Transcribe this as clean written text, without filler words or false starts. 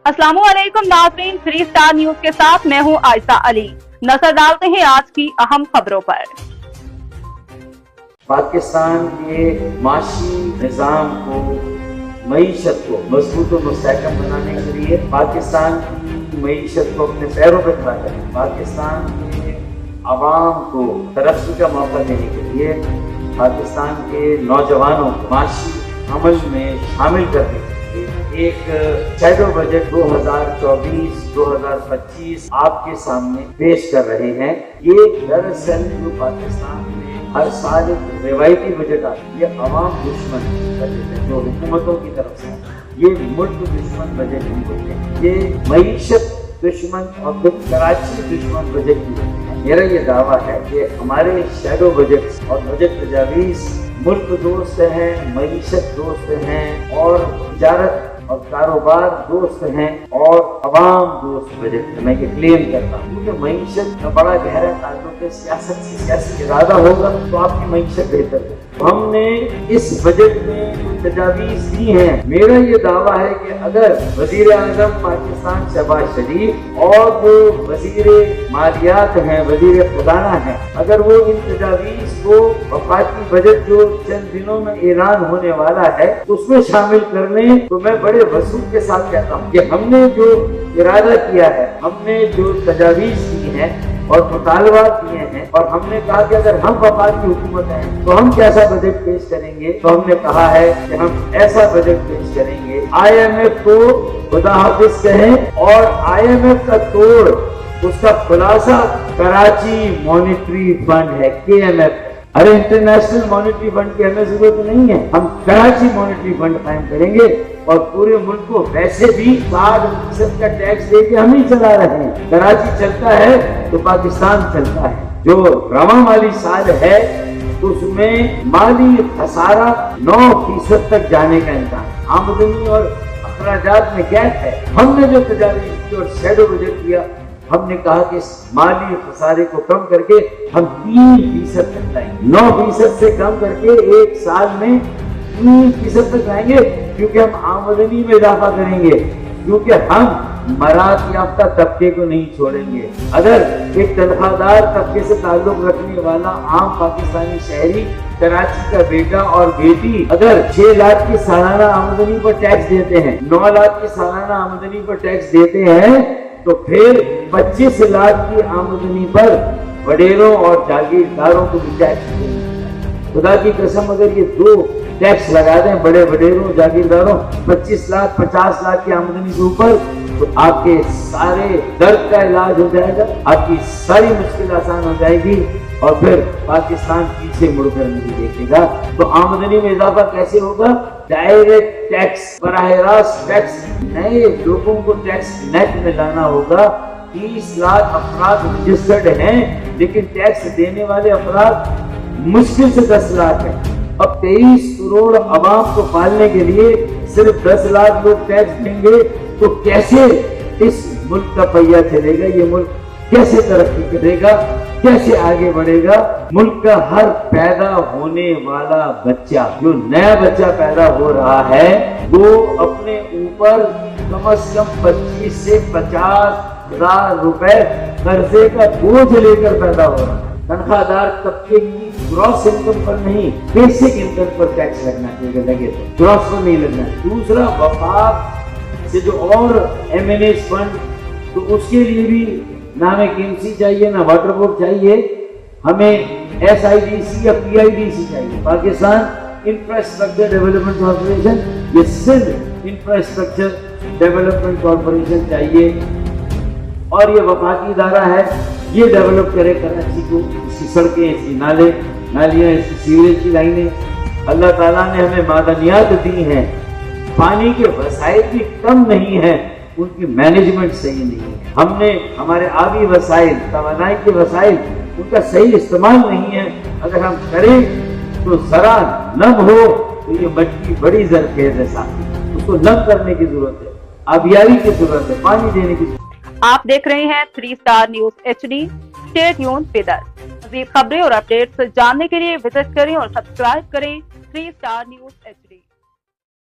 अस्सलामुअलैकुम नाज़रीन, 3 star news के साथ मैं हूं आयशा अली। नजर डालते हैं आज की अहम खबरों पर। पाकिस्तान के माशी निज़ाम को, मईशत को मजबूत और मुस्तहकम बनाने के लिए, पाकिस्तान की मईशत को अपने पैरों पर खड़ा करने, पाकिस्तान के अवाम को तरक्की का मौका देने के लिए, पाकिस्तान के नौजवानों को माशी अमल में शामिल करने के लिए एक शैडो बजट 2024-2025 आपके सामने पेश कर रहे हैं। ये दरअसल जो पाकिस्तान में हर साल एक रिवायती बजट आता है, ये अवाम दुश्मन बजट है जो हुकूमतों की तरफ से, ये मुल्क दुश्मन बजट नहीं होते हैं, ये मईशत दुश्मन और फिर कराची दुश्मन बजट की होते हैं। मेरा ये दावा है कि हमारे शैडो बजट और बजट तजावीज़ मुल्क दोस्त हैं, मईशत दोस्त हैं और तिजारत और कारोबार दोस्त हैं और अवाम दोस्त बजट मैं ये क्लेम करता हूँ। क्योंकि मईशत का बड़ा गहरा ताल्लुक है सियासत से। सियासी इरादा होगा तो आपकी मईशत बेहतर है। हमने इस बजट में तजावीज़ दी हैं। मेरा ये दावा है कि अगर वजीर आज़म पाकिस्तान शहबाज शरीफ और वो वजीर मालियात हैं, वजीर खजाना हैं, अगर वो इन तजावीज़ को वफाकी बजट जो चंद दिनों में ऐलान होने वाला है उसमें शामिल कर लें, तो मैं बड़े वसूख के साथ कहता हूँ कि हमने जो इरादा किया है, हमने जो तजावीज़ दी हैं और मुतालबात दिए हैं, और हमने कहा कि अगर हम वफाकी हुकूमत हैं तो हम कैसा बजट पेश करेंगे, तो हमने कहा है कि हम ऐसा बजट पेश करेंगे IMF को खुदा हाफिज कहें, और IMF का तोड़, उसका खुलासा कराची मॉनिटरी फंड है, KMF। अरे इंटरनेशनल मॉनिटरी फंड की हमें जरूरत नहीं है, हम कराची मॉनिटरी फंड कायम करेंगे और पूरे मुल्क को वैसे भी 60% का टैक्स देके हम ही चला रहे हैं। कराची चलता है तो पाकिस्तान चलता है। जो रवा माली साल है उसमें माली खसारा 9% तक जाने का इम्कान, आमदनी और अखराजात में गैप है। हमने जो तजावीज़ की और शैडो बजट किया, हमने कहा कि इस माली खसारे को कम करके हम 3% तक लाएंगे, 9% से कम करके एक साल में 3% तक लाएंगे, क्योंकि हम आमदनी में इजाफा करेंगे, क्योंकि हम मरात याफ्ता तबके को नहीं छोड़ेंगे। अगर एक तनख्वाहदार तबके से ताल्लुक रखने वाला आम पाकिस्तानी शहरी, कराची का बेटा और बेटी अगर 6 लाख की सालाना आमदनी पर टैक्स देते हैं, 9 लाख की सालाना आमदनी पर टैक्स देते हैं, तो फिर 25 लाख की आमदनी पर वडेरों और जागीरदारों को भी टैक्स देंगे। खुदा की कसम, अगर ये 2 टैक्स लगा दें, बड़े वडेरों जागीरदारों, 25 लाख 50 लाख की आमदनी के ऊपर, तो आपके सारे दर्द का इलाज हो जाएगा, आपकी सारी मुश्किल आसान हो जाएगी और फिर पाकिस्तान पीछे मुड़कर नहीं देखेगा। तो आमदनी में इजाफा कैसे होगा? डायरेक्ट टैक्स, बराह रास्त टैक्स, नए लोगों को टैक्स नेट में लाना होगा। 30 लाख अफराद रजिस्टर्ड हैं, लेकिन टैक्स देने वाले अफराद मुश्किल से 10 लाख हैं। अब 23 करोड़ अवाम को पालने के लिए सिर्फ 10 लाख लोग टैक्स देंगे, तो कैसे इस मुल्क का पहिया चलेगा? ये मुल्क कैसे तरक्की करेगा, कैसे आगे बढ़ेगा? मुल्क का हर पैदा होने वाला बच्चा, जो नया बच्चा पैदा हो रहा है, वो अपने ऊपर कम से कम 25 से 50 हजार रुपए कर्जे का बोझ लेकर पैदा हो रहा है। तनख्वाहदार तबके की ग्रॉस इनकम पर नहीं, बेसिक इनकम पर टैक्स लगना चाहिए, लगे तो ग्रॉस पर नहीं लगना। दूसरा, वफाक से जो और MNAs फंड, तो उसके लिए भी ना हमें KMC चाहिए, ना वाटर बोर्ड चाहिए, हमें SIDC या PIDC चाहिए, पाकिस्तान इंफ्रास्ट्रक्चर डेवलपमेंट कॉर्पोरेशन, ये सिर्फ इंफ्रास्ट्रक्चर डेवलपमेंट कॉर्पोरेशन चाहिए, और ये वफाकी इदारा है, ये डेवलप करे कराची को, इसकी सड़कें, इसकी नालियाँ, इसकी सीवरेज की लाइनें। अल्लाह ताला ने हमें मादनियात दी हैं, पानी के वसाइल भी कम नहीं है, उनकी मैनेजमेंट सही नहीं है। हमने हमारे आबी वसाइल, तवानाई के वसाइल, उनका सही इस्तेमाल नहीं है। अगर हम करें तो जरा नम हो तो ये मट्टी बड़ी जरखेज है, साथ उसको नम करने की जरूरत है, आबियारी की जरूरत है, पानी देने की जरूरत है। आप देख रहे हैं 3 star news HD। Stay tuned with us. मज़ीद खबरें और अपडेट्स जानने के लिए विजिट करें और सब्सक्राइब करें 3 स्टार न्यूज HD।